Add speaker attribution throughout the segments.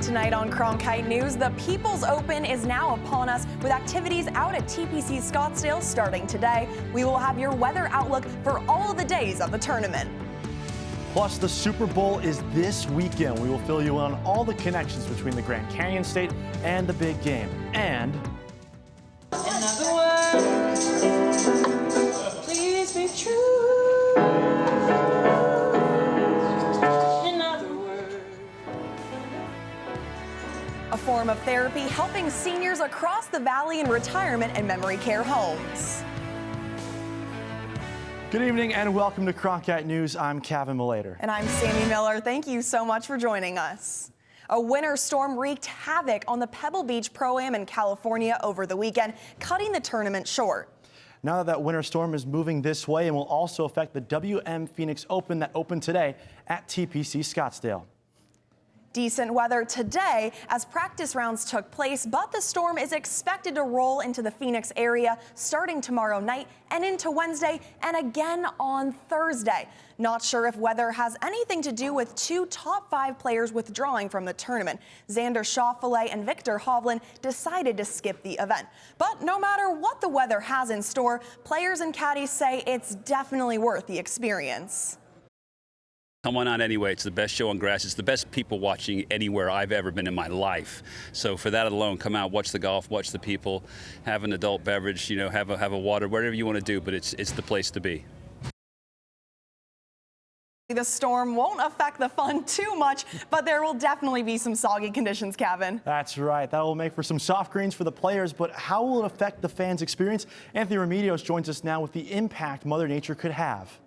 Speaker 1: Tonight on Cronkite News, the People's Open is now upon us with activities out at TPC Scottsdale starting today. We will have your weather outlook for all of the days of the tournament.
Speaker 2: Plus, the Super Bowl is this weekend. We will fill you in on all the connections between the Grand Canyon State and the big game. And
Speaker 3: another word, please be true.
Speaker 1: A form of therapy helping seniors across the valley in retirement and memory care homes.
Speaker 2: good evening and welcome to Cronkite News. I'm Kevin Malater.
Speaker 1: And I'm Sammy Miller. Thank you so much for joining us. A winter storm wreaked havoc on the Pebble Beach Pro-Am in California over the weekend, cutting the tournament short.
Speaker 2: Now that winter storm is moving this way and will also affect the WM Phoenix Open that opened today at TPC Scottsdale.
Speaker 1: Decent weather today as practice rounds took place, but the storm is expected to roll into the Phoenix area starting tomorrow night and into Wednesday and again on Thursday. Not sure if weather has anything to do with two top 5 players withdrawing from the tournament. Xander Schauffele and Victor Hovland decided to skip the event. But no matter what the weather has in store, players and caddies say it's definitely worth the experience.
Speaker 4: Come on out anyway. It's the best show on grass. It's the best people watching anywhere I've ever been in my life. So for that alone, come out, watch the golf, watch the people, have an adult beverage, you know, have a water, whatever you want to do, but it's the place to be.
Speaker 1: The storm won't affect the fun too much, but there will definitely be some soggy conditions, Kevin.
Speaker 2: That's right. That will make for some soft greens for the players, but how will it affect the fans' experience? Anthony Remedios joins us now with the impact Mother Nature could have.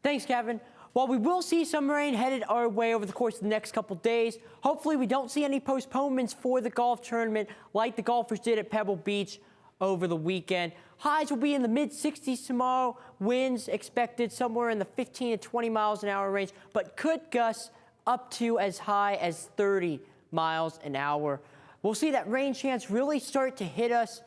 Speaker 5: Thanks, Kevin. While we will see some rain headed our way over the course of the next couple days, hopefully we don't see any postponements for the golf tournament like the golfers did at Pebble Beach over the weekend. Highs will be in the mid-60s tomorrow. Winds expected somewhere in the 15 to 20 miles an hour range, but could gust up to as high as 30 miles an hour. We'll see that rain chance really start to hit us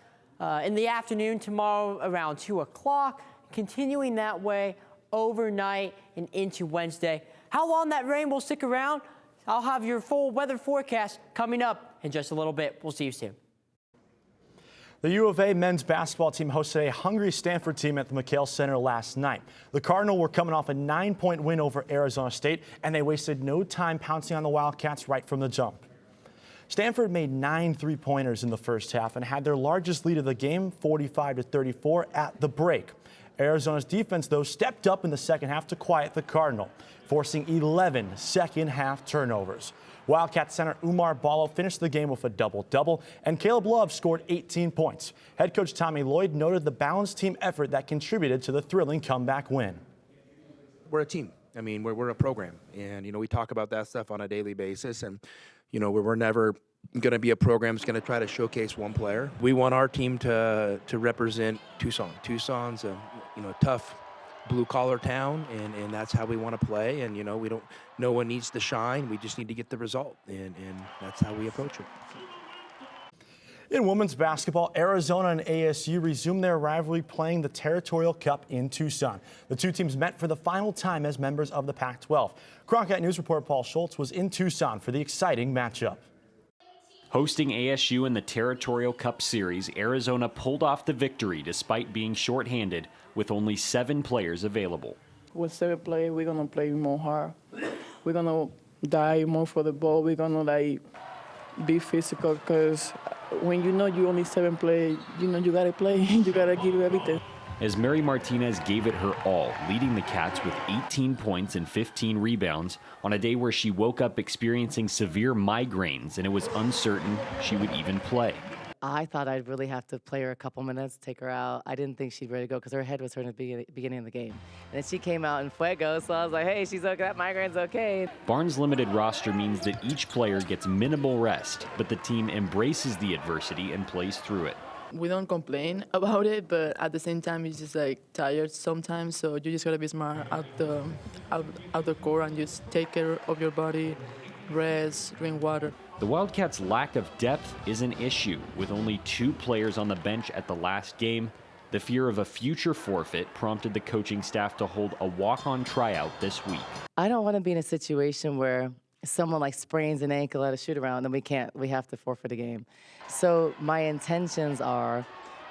Speaker 5: in the afternoon tomorrow around 2 o'clock, continuing that way overnight and into Wednesday. How long that rain will stick around? I'll have your full weather forecast coming up in just a little bit. We'll see you soon.
Speaker 2: The U of A men's basketball team hosted a hungry Stanford team at the McHale Center last night. The Cardinals were coming off a 9-point win over Arizona State, and they wasted no time pouncing on the Wildcats right from the jump. Stanford made 9 3-pointers in the first half and had their largest lead of the game, 45-34, at the break. Arizona's defense, though, stepped up in the second half to quiet the Cardinal, forcing 11 second-half turnovers. Wildcat center Umar Ballo finished the game with a double-double, and Caleb Love scored 18 points. Head coach Tommy Lloyd noted the balanced team effort that contributed to the thrilling comeback win.
Speaker 6: We're a team. I mean, we're a program, and, you know, we talk about that stuff on a daily basis, and, you know, we're never going to be a program that's going to try to showcase one player. We want our team to represent Tucson. Tucson's a tough blue-collar town, and that's how we want to play. And, you know, no one needs to shine. We just need to get the result, and that's how we approach it.
Speaker 2: In women's basketball, Arizona and ASU resumed their rivalry playing the Territorial Cup in Tucson. The two teams met for the final time as members of the Pac-12. Cronkite News reporter Paul Schultz was in Tucson for the exciting matchup.
Speaker 7: Hosting ASU in the Territorial Cup Series, Arizona pulled off the victory despite being shorthanded with only 7 players available.
Speaker 8: With 7 players, we're going to play more hard. We're going to die more for the ball. We're going to be physical because when you know you only 7 players, you know you got to play. You got to give everything.
Speaker 7: As Mary Martinez gave it her all, leading the Cats with 18 points and 15 rebounds on a day where she woke up experiencing severe migraines and it was uncertain she would even play.
Speaker 9: I thought I'd really have to play her a couple minutes, take her out. I didn't think she'd ready to go because her head was hurting at the beginning of the game. And then she came out in fuego, so I was like, hey, she's okay, that migraine's okay.
Speaker 7: Barnes' limited roster means that each player gets minimal rest, but the team embraces the adversity and plays through it.
Speaker 8: We don't complain about it, but at the same time, it's just tired sometimes. So you just gotta be smart out the court and just take care of your body, rest, drink water.
Speaker 7: The Wildcats' lack of depth is an issue, with only 2 players on the bench at the last game. The fear of a future forfeit prompted the coaching staff to hold a walk-on tryout this week.
Speaker 9: I don't want to be in a situation where someone like sprains an ankle at a shoot around, then we have to forfeit a game. So my intentions are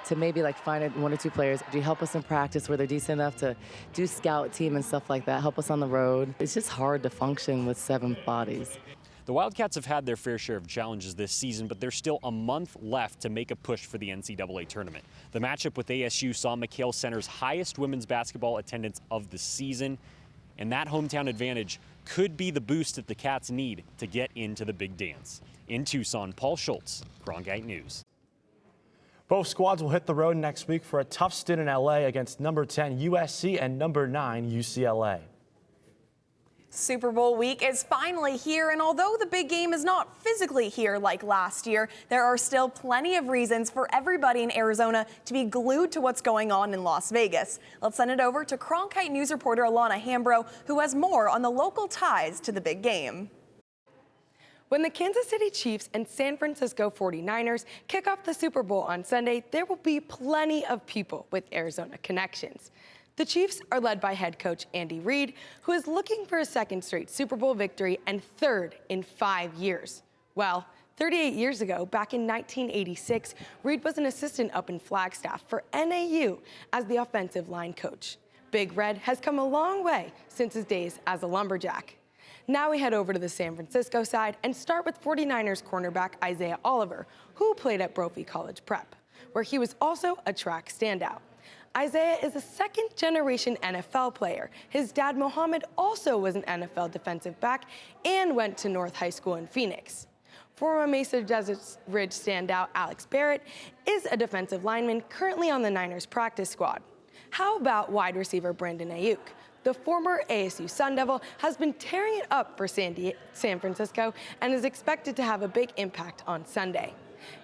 Speaker 9: to maybe like find one or two players to help us in practice where they're decent enough to do scout team and stuff like that, help us on the road. It's just hard to function with 7 bodies.
Speaker 7: The Wildcats have had their fair share of challenges this season, but there's still a month left to make a push for the NCAA tournament. The matchup with ASU saw McKale Center's highest women's basketball attendance of the season, and that hometown advantage could be the boost that the Cats need to get into the big dance. In Tucson, Paul Schultz, Cronkite News.
Speaker 2: Both squads will hit the road next week for a tough stint in LA against number 10 USC and number 9 UCLA.
Speaker 1: Super Bowl week is finally here, and although the big game is not physically here like last year, there are still plenty of reasons for everybody in Arizona to be glued to what's going on in Las Vegas. Let's send it over to Cronkite News reporter Alana Hambro, who has more on the local ties to the big game.
Speaker 10: When the Kansas City Chiefs and San Francisco 49ers kick off the Super Bowl on Sunday, there will be plenty of people with Arizona connections. The Chiefs are led by head coach Andy Reid, who is looking for a second straight Super Bowl victory and third in 5 years. Well, 38 years ago, back in 1986, Reid was an assistant up in Flagstaff for NAU as the offensive line coach. Big Red has come a long way since his days as a lumberjack. Now we head over to the San Francisco side and start with 49ers cornerback Isaiah Oliver, who played at Brophy College Prep, where he was also a track standout. Isaiah is a second-generation NFL player. His dad, Mohammed, also was an NFL defensive back and went to North High School in Phoenix. Former Mesa Desert Ridge standout Alex Barrett is a defensive lineman currently on the Niners practice squad. How about wide receiver Brandon Ayuk? The former ASU Sun Devil has been tearing it up for San Francisco and is expected to have a big impact on Sunday.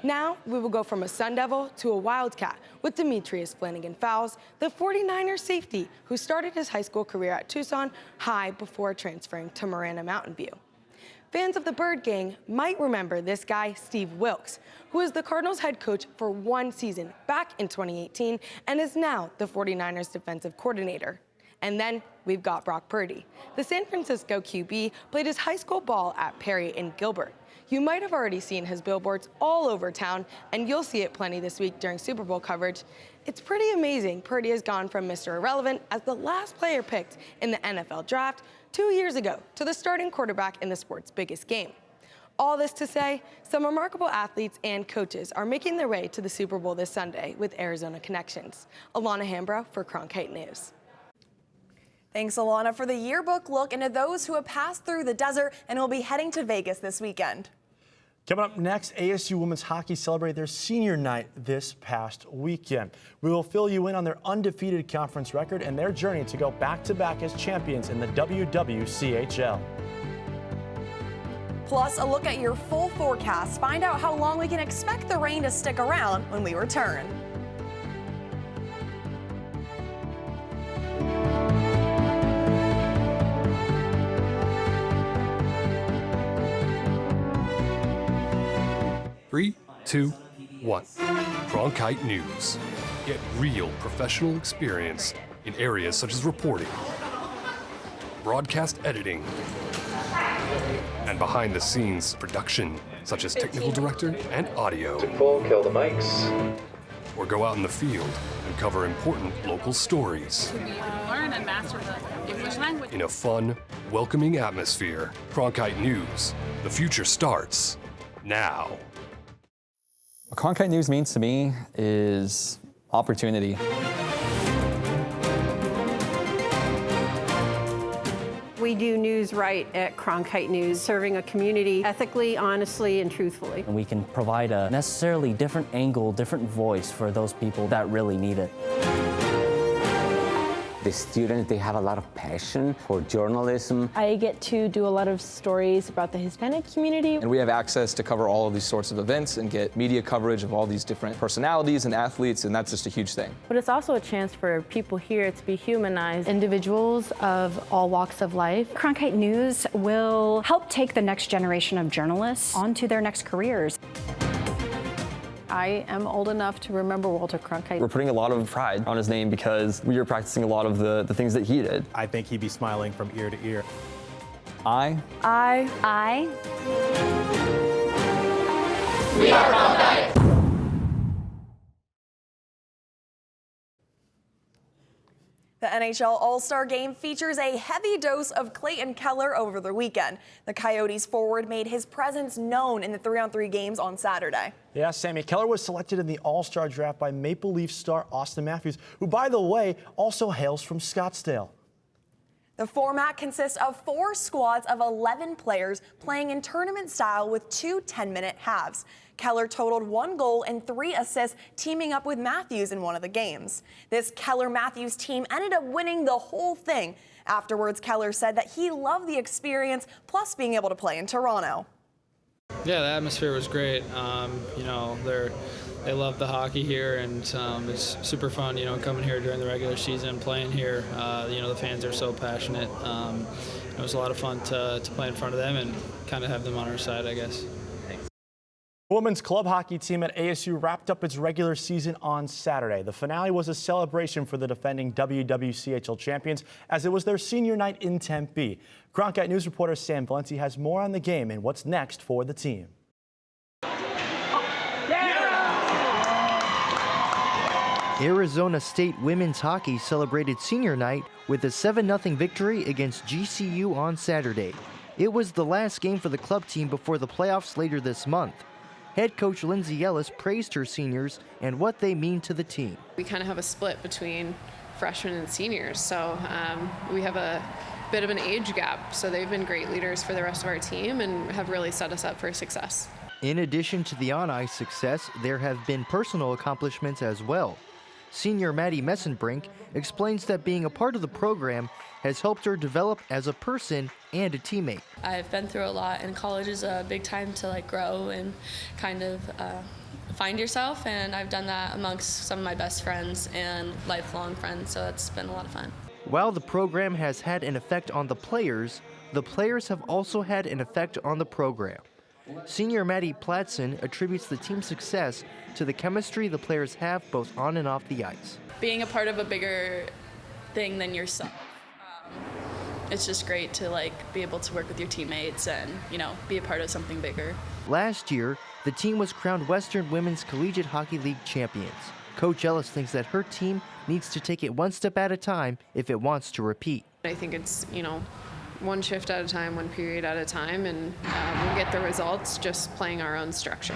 Speaker 10: Now we will go from a Sun Devil to a Wildcat with Demetrius Flanagan-Fowles, the 49ers safety who started his high school career at Tucson High before transferring to Marana Mountain View. Fans of the Bird Gang might remember this guy, Steve Wilkes, who was the Cardinals head coach for 1 season back in 2018 and is now the 49ers defensive coordinator. And then we've got Brock Purdy. The San Francisco QB played his high school ball at Perry and Gilbert. You might have already seen his billboards all over town, and you'll see it plenty this week during Super Bowl coverage. It's pretty amazing Purdy has gone from Mr. Irrelevant as the last player picked in the NFL draft 2 years ago to the starting quarterback in the sport's biggest game. All this to say, some remarkable athletes and coaches are making their way to the Super Bowl this Sunday with Arizona connections. Alana Hambro for Cronkite News.
Speaker 1: Thanks, Alana, for the yearbook look into those who have passed through the desert and will be heading to Vegas this weekend.
Speaker 2: Coming up next, ASU women's hockey celebrated their senior night this past weekend. We will fill you in on their undefeated conference record and their journey to go back-to-back as champions in the WWCHL.
Speaker 1: Plus, a look at your full forecast. Find out how long we can expect the rain to stick around when we return.
Speaker 11: Three, 2, 1. Cronkite News. Get real professional experience in areas such as reporting, broadcast editing, and behind-the-scenes production, such as technical director and audio.
Speaker 12: Kill the mics.
Speaker 11: Or go out in the field and cover important local stories.
Speaker 13: Learn and master the English language.
Speaker 11: In a fun, welcoming atmosphere. Cronkite News. The future starts now.
Speaker 14: What Cronkite News means to me is opportunity.
Speaker 15: We do news right at Cronkite News, serving a community ethically, honestly, and truthfully.
Speaker 16: And we can provide a necessarily different angle, different voice for those people that really need it.
Speaker 17: The students, they have a lot of passion for journalism.
Speaker 18: I get to do a lot of stories about the Hispanic community.
Speaker 19: And we have access to cover all of these sorts of events and get media coverage of all these different personalities and athletes, and that's just a huge thing.
Speaker 18: But it's also a chance for people here to be humanized. Individuals of all walks of life.
Speaker 20: Cronkite News will help take the next generation of journalists onto their next careers.
Speaker 15: I am old enough to remember Walter Cronkite.
Speaker 14: We're putting a lot of pride on his name because we are practicing a lot of the things that he did.
Speaker 21: I think he'd be smiling from ear to ear.
Speaker 14: I.
Speaker 1: We are Cronkite. The NHL All-Star Game features a heavy dose of Clayton Keller over the weekend. The Coyotes forward made his presence known in the 3-on-3 games on Saturday.
Speaker 2: Yeah, Sammy, Keller was selected in the All-Star draft by Maple Leaf star Austin Matthews, who, by the way, also hails from Scottsdale.
Speaker 1: The format consists of 4 squads of 11 players playing in tournament style with 2 10-minute halves. Keller totaled 1 goal and 3 assists, teaming up with Matthews in one of the games. This Keller-Matthews team ended up winning the whole thing. Afterwards, Keller said that he loved the experience, plus being able to play in Toronto.
Speaker 21: Yeah, the atmosphere was great. You know, they love the hockey here, and it's super fun, you know, coming here during the regular season, playing here. You know, the fans are so passionate. It was a lot of fun to play in front of them and kind of have them on our side, I guess.
Speaker 2: The women's club hockey team at ASU wrapped up its regular season on Saturday. The finale was a celebration for the defending WWCHL champions, as it was their senior night in Tempe. Cronkite News reporter Sam Valenti has more on the game and what's next for the team.
Speaker 22: Arizona State women's hockey celebrated senior night with a 7-0 victory against GCU on Saturday. It was the last game for the club team before the playoffs later this month. Head coach Lindsay Ellis praised her seniors and what they mean to the team.
Speaker 23: We kind of have a split between freshmen and seniors, so we have a bit of an age gap. So they've been great leaders for the rest of our team and have really set us up for success.
Speaker 22: In addition to the on-ice success, there have been personal accomplishments as well. Senior Maddie Messenbrink explains that being a part of the program has helped her develop as a person and a teammate.
Speaker 24: I've been through a lot, and college is a big time to grow and kind of find yourself, and I've done that amongst some of my best friends and lifelong friends, so it's been a lot of fun.
Speaker 22: While the program has had an effect on the players have also had an effect on the program. Senior Maddie Platson attributes the team's success to the chemistry the players have both on and off the ice.
Speaker 24: Being a part of a bigger thing than yourself, it's just great to be able to work with your teammates and, you know, be a part of something bigger.
Speaker 22: Last year, the team was crowned Western Women's Collegiate Hockey League champions. Coach Ellis thinks that her team needs to take it one step at a time if it wants to repeat.
Speaker 23: I think it's, you know, one shift at a time, one period at a time, and we'll get the results just playing our own structure.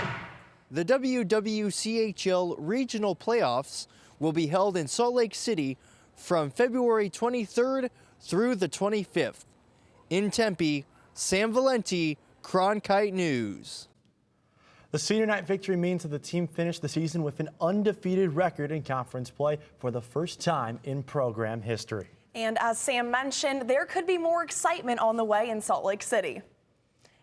Speaker 22: The WWCHL regional playoffs will be held in Salt Lake City from February 23rd through the 25th. In Tempe, Sam Valenti, Cronkite News.
Speaker 2: The senior night victory means that the team finished the season with an undefeated record in conference play for the first time in program history.
Speaker 1: And as Sam mentioned, there could be more excitement on the way in Salt Lake City.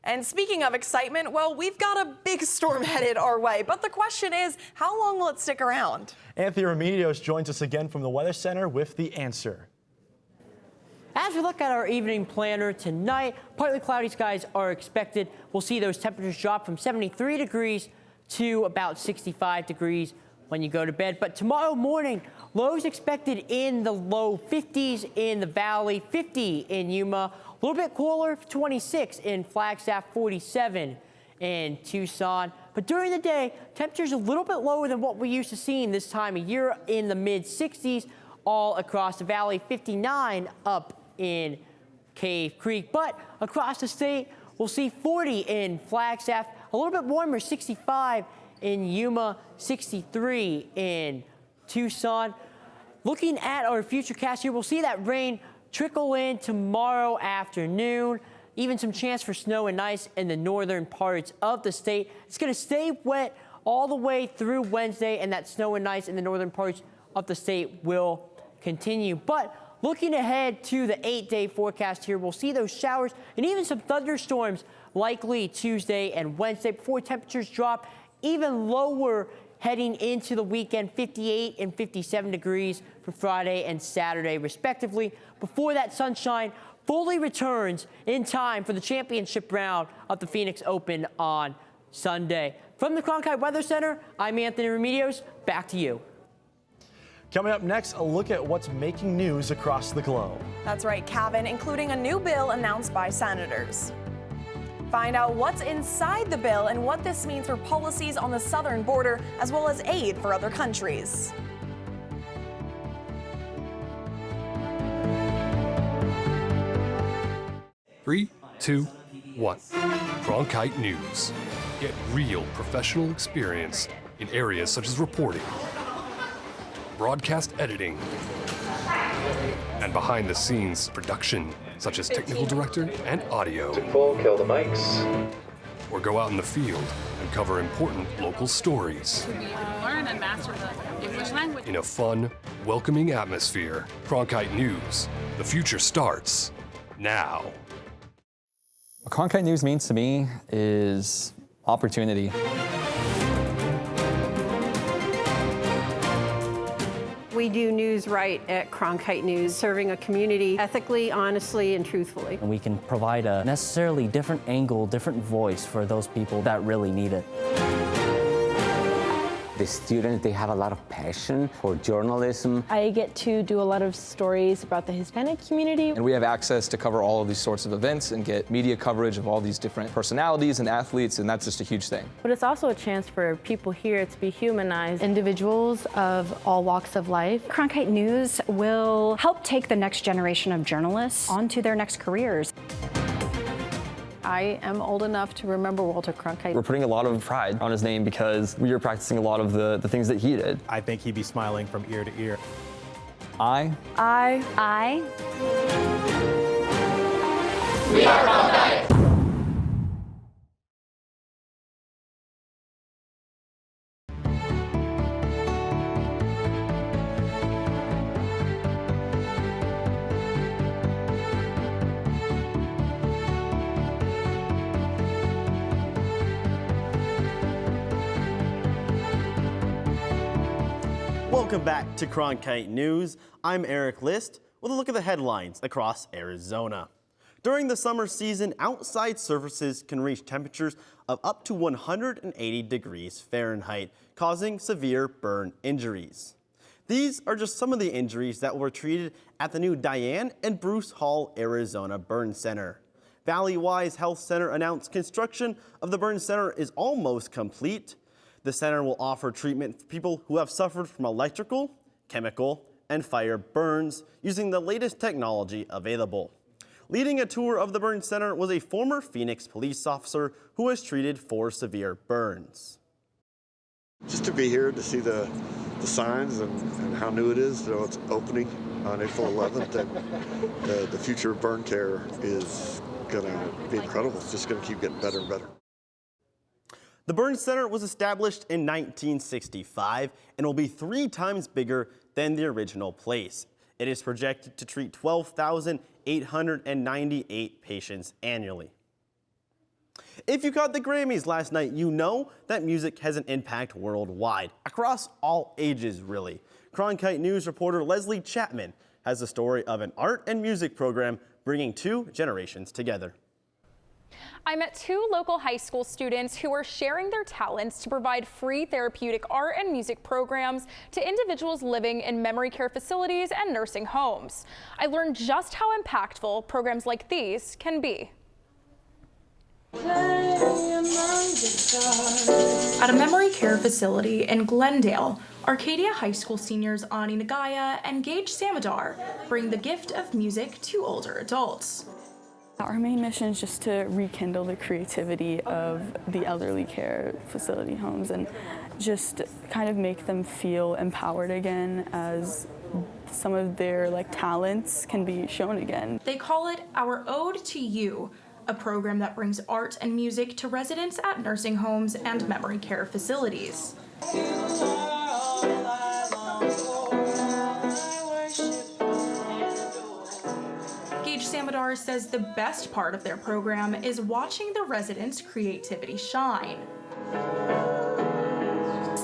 Speaker 1: And speaking of excitement, well, we've got a big storm headed our way, but the question is, how long will it stick around?
Speaker 2: Anthony Remedios joins us again from the Weather Center with the answer.
Speaker 5: As we look at our evening planner tonight, partly cloudy skies are expected. We'll see those temperatures drop from 73 degrees to about 65 degrees when you go to bed. But tomorrow morning, lows expected in the low 50s in the valley, 50 in Yuma, a little bit cooler, 26 in Flagstaff, 47 in Tucson. But during the day, temperatures a little bit lower than what we're used to seeing this time of year, in the mid 60s all across the valley, 59 up in Cave Creek. But across the state, we'll see 40 in Flagstaff, a little bit warmer, 65 in Yuma, 63 in Tucson. Looking at our futurecast here, we'll see that rain trickle in tomorrow afternoon. Even some chance for snow and ice in the northern parts of the state. It's going to stay wet all the way through Wednesday, and that snow and ice in the northern parts of the state will continue. But looking ahead to the 8-day forecast here, we'll see those showers and even some thunderstorms likely Tuesday and Wednesday before temperatures drop even lower heading into the weekend, 58 and 57 degrees for Friday and Saturday, respectively, before that sunshine fully returns in time for the championship round of the Phoenix Open on Sunday. From the Cronkite Weather Center, I'm Anthony Remedios. Back to you.
Speaker 2: Coming up next, a look at what's making news across the globe.
Speaker 1: That's right, Kevin, including a new bill announced by senators. Find out what's inside the bill and what this means for policies on the southern border, as well as aid for other countries.
Speaker 11: Three, two, one. Cronkite News. Get real professional experience in areas such as reporting, broadcast editing, and behind-the-scenes production, such as technical director and audio.
Speaker 12: Kill the mics.
Speaker 11: Or go out in the field and cover important local stories.
Speaker 13: Learn and master the English language.
Speaker 11: In a fun, welcoming atmosphere. Cronkite News. The future starts now.
Speaker 14: What Cronkite News means to me is opportunity.
Speaker 15: We do news right at Cronkite News, serving a community ethically, honestly, and truthfully.
Speaker 16: And we can provide a necessarily different angle, different voice for those people that really need it.
Speaker 17: The students, they have a lot of passion for journalism.
Speaker 18: I get to do a lot of stories about the Hispanic community.
Speaker 19: And we have access to cover all of these sorts of events and get media coverage of all these different personalities and athletes, and that's just a huge thing.
Speaker 18: But it's also a chance for people here to be humanized. Individuals of all walks of life.
Speaker 20: Cronkite News will help take the next generation of journalists onto their next careers.
Speaker 3: I am old enough to remember Walter Cronkite.
Speaker 14: We're putting a lot of pride on his name because we are practicing a lot of the things that he did.
Speaker 2: I think he'd be smiling from ear to ear.
Speaker 14: I.
Speaker 4: We are Cronkite.
Speaker 6: Welcome back to Cronkite News. I'm Eric List with a look at the headlines across Arizona. During the summer season, outside surfaces can reach temperatures of up to 180 degrees Fahrenheit, causing severe burn injuries. These are just some of the injuries that were treated at the new Diane and Bruce Hall, Arizona Burn Center. Valley Wise Health Center announced construction of the burn center is almost complete. The center will offer treatment for people who have suffered from electrical, chemical, and fire burns using the latest technology available. Leading a tour of the burn center was a former Phoenix police officer who was treated for severe burns.
Speaker 8: Just to be here to see the signs and how new it is, it's opening on April 11th, and the future of burn care is going to be incredible. It's just going to keep getting better and better.
Speaker 6: The Burn Center was established in 1965 and will be 3 times bigger than the original place. It is projected to treat 12,898 patients annually. If you caught the Grammys last night, you know that music has an impact worldwide, across all ages, really. Cronkite News reporter Leslie Chapman has the story of an art and music program bringing 2 generations together.
Speaker 25: I met 2 local high school students who are sharing their talents to provide free therapeutic art and music programs to individuals living in memory care facilities and nursing homes. I learned just how impactful programs like these can be. At a memory care facility in Glendale, Arcadia High School seniors Ani Nagaya and Gage Samadar bring the gift of music to older adults.
Speaker 26: Our main mission is just to rekindle the creativity of the elderly care facility homes and just kind of make them feel empowered again as some of their talents can be shown again.
Speaker 25: They call it Our Ode to You, a program that brings art and music to residents at nursing homes and memory care facilities. Samadar says the best part of their program is watching the residents' creativity shine.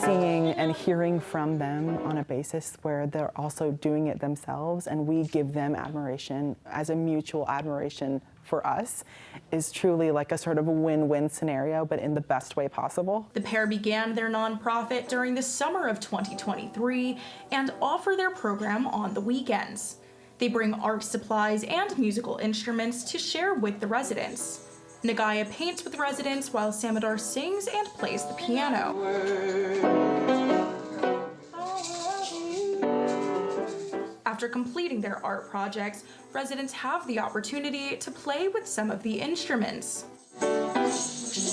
Speaker 4: seeing and hearing from them on a basis where they're also doing it themselves, and we give them admiration as a mutual admiration for us, is truly like a sort of a win-win scenario, but in the best way possible.
Speaker 7: The pair began their nonprofit during the summer of 2023 and offer their program on the weekends. They bring art supplies and musical instruments to share with the residents. Nagaya paints with residents while Samadar sings and plays the piano. After completing their art projects, residents have the opportunity to play with some of the instruments.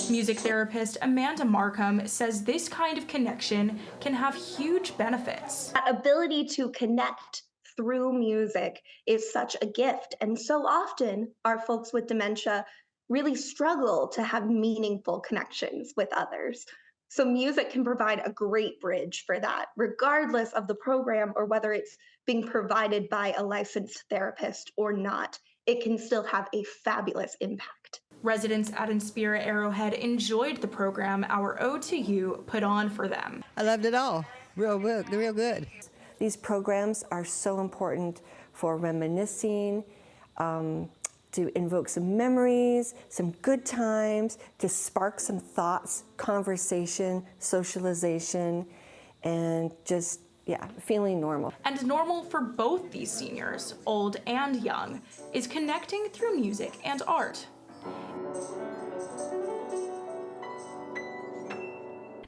Speaker 7: Music therapist Amanda Markham says this kind of connection can have huge benefits.
Speaker 9: That ability to connect through music is such a gift, and so often our folks with dementia really struggle to have meaningful connections with others. So music can provide a great bridge for that, regardless of the program or whether it's being provided by a licensed therapist or not. It can still have a fabulous impact.
Speaker 7: Residents at Inspira Arrowhead enjoyed the program Our Ode to You put on for them.
Speaker 10: I loved it all. Real good.
Speaker 21: These programs are so important for reminiscing, to invoke some memories, some good times, to spark some thoughts, conversation, socialization, and just, feeling normal.
Speaker 7: And normal for both these seniors, old and young, is connecting through music and art.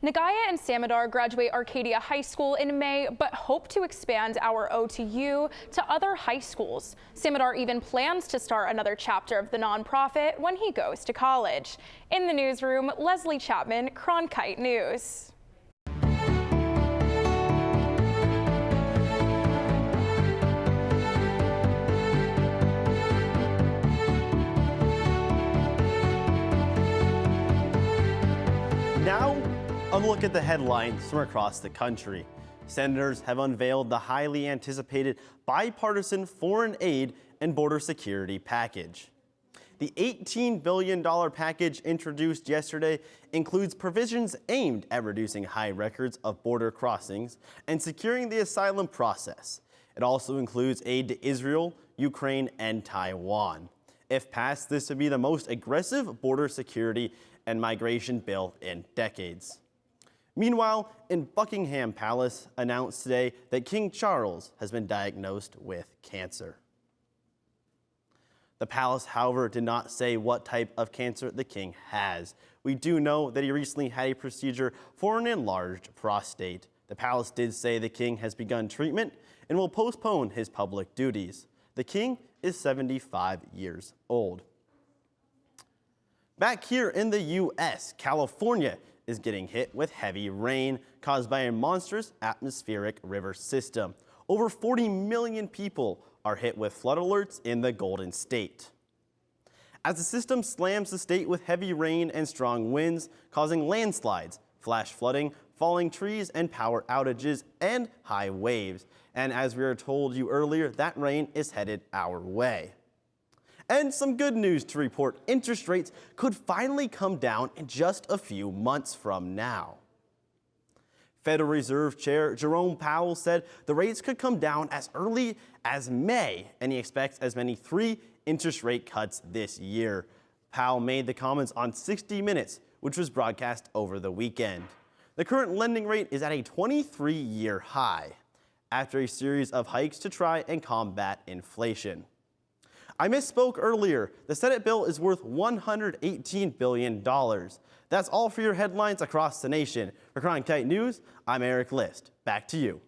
Speaker 25: Nagaya and Samadar graduate Arcadia High School in May, but hope to expand Our Ode to You to other high schools. Samadar even plans to start another chapter of the nonprofit when he goes to college. In the newsroom, Leslie Chapman, Cronkite News.
Speaker 6: Now, a look at the headlines from across the country. Senators have unveiled the highly anticipated bipartisan foreign aid and border security package. The $18 billion package introduced yesterday includes provisions aimed at reducing high records of border crossings and securing the asylum process. It also includes aid to Israel, Ukraine, and Taiwan. If passed, this would be the most aggressive border security and migration bill in decades. Meanwhile, in Buckingham Palace announced today that King Charles has been diagnosed with cancer. The palace, however, did not say what type of cancer the king has. We do know that he recently had a procedure for an enlarged prostate. The palace did say the king has begun treatment and will postpone his public duties. The king is 75 years old. Back here in the U.S., California is getting hit with heavy rain caused by a monstrous atmospheric river system. Over 40 million people are hit with flood alerts in the Golden State. As the system slams the state with heavy rain and strong winds, causing landslides, flash flooding, falling trees, and power outages, and high waves. And as we were told you earlier, that rain is headed our way. And some good news to report. Interest rates could finally come down in just a few months from now. Federal Reserve Chair Jerome Powell said the rates could come down as early as May, and he expects as many 3 interest rate cuts this year. Powell made the comments on 60 Minutes, which was broadcast over the weekend. The current lending rate is at a 23-year high, after a series of hikes to try and combat inflation. I misspoke earlier. The Senate bill is worth $118 billion. That's all for your headlines across the nation. For Cronkite News, I'm Eric List. Back to you.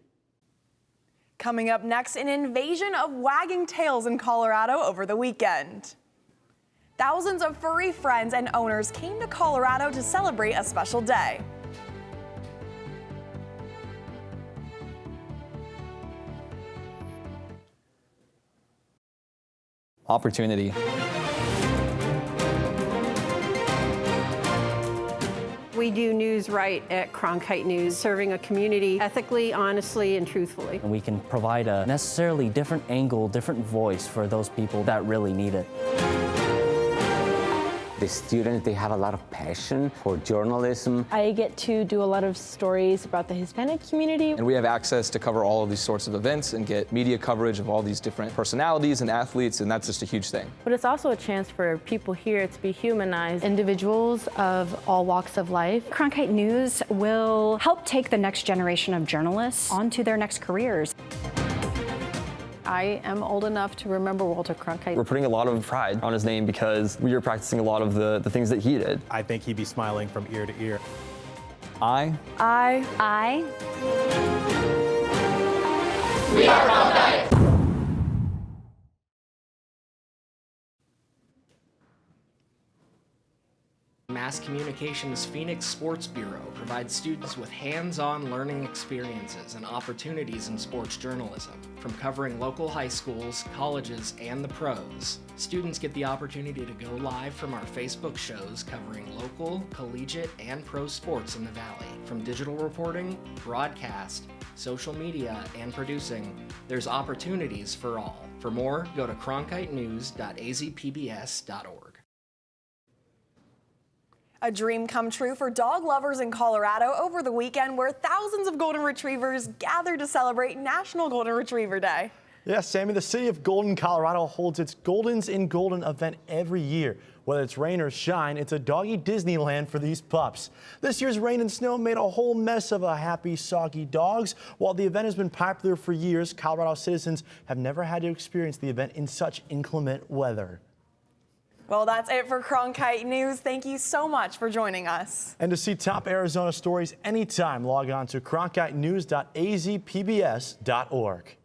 Speaker 1: Coming up next, an invasion of wagging tails in Colorado over the weekend. Thousands of furry friends and owners came to Colorado to celebrate a special day.
Speaker 14: Opportunity.
Speaker 15: We do news right at Cronkite News, serving a community ethically, honestly, and truthfully.
Speaker 16: And we can provide a necessarily different angle, different voice for those people that really need it.
Speaker 17: The students, they have a lot of passion for journalism.
Speaker 18: I get to do a lot of stories about the Hispanic community.
Speaker 19: And we have access to cover all of these sorts of events and get media coverage of all these different personalities and athletes, and that's just a huge thing.
Speaker 18: But it's also a chance for people here to be humanized, individuals of all walks of life.
Speaker 20: Cronkite News will help take the next generation of journalists onto their next careers.
Speaker 3: I am old enough to remember Walter Cronkite.
Speaker 14: We're putting a lot of pride on his name because we are practicing a lot of the things that he did.
Speaker 2: I think he'd be smiling from ear to ear.
Speaker 14: I.
Speaker 5: We are Cronkite.
Speaker 12: Mass Communications Phoenix Sports Bureau provides students with hands-on learning experiences and opportunities in sports journalism. From covering local high schools, colleges, and the pros, students get the opportunity to go live from our Facebook shows covering local, collegiate, and pro sports in the Valley. From digital reporting, broadcast, social media, and producing, there's opportunities for all. For more, go to cronkitenews.azpbs.org.
Speaker 1: A dream come true for dog lovers in Colorado over the weekend, where thousands of golden retrievers gathered to celebrate National Golden Retriever Day.
Speaker 2: Yeah, Sammy, the city of Golden, Colorado holds its Goldens in Golden event every year. Whether it's rain or shine, it's a doggy Disneyland for these pups. This year's rain and snow made a whole mess of a happy, soggy dogs. While the event has been popular for years, Colorado citizens have never had to experience the event in such inclement weather.
Speaker 1: Well, that's it for Cronkite News. Thank you so much for joining us.
Speaker 2: And to see top Arizona stories anytime, log on to cronkitenews.azpbs.org.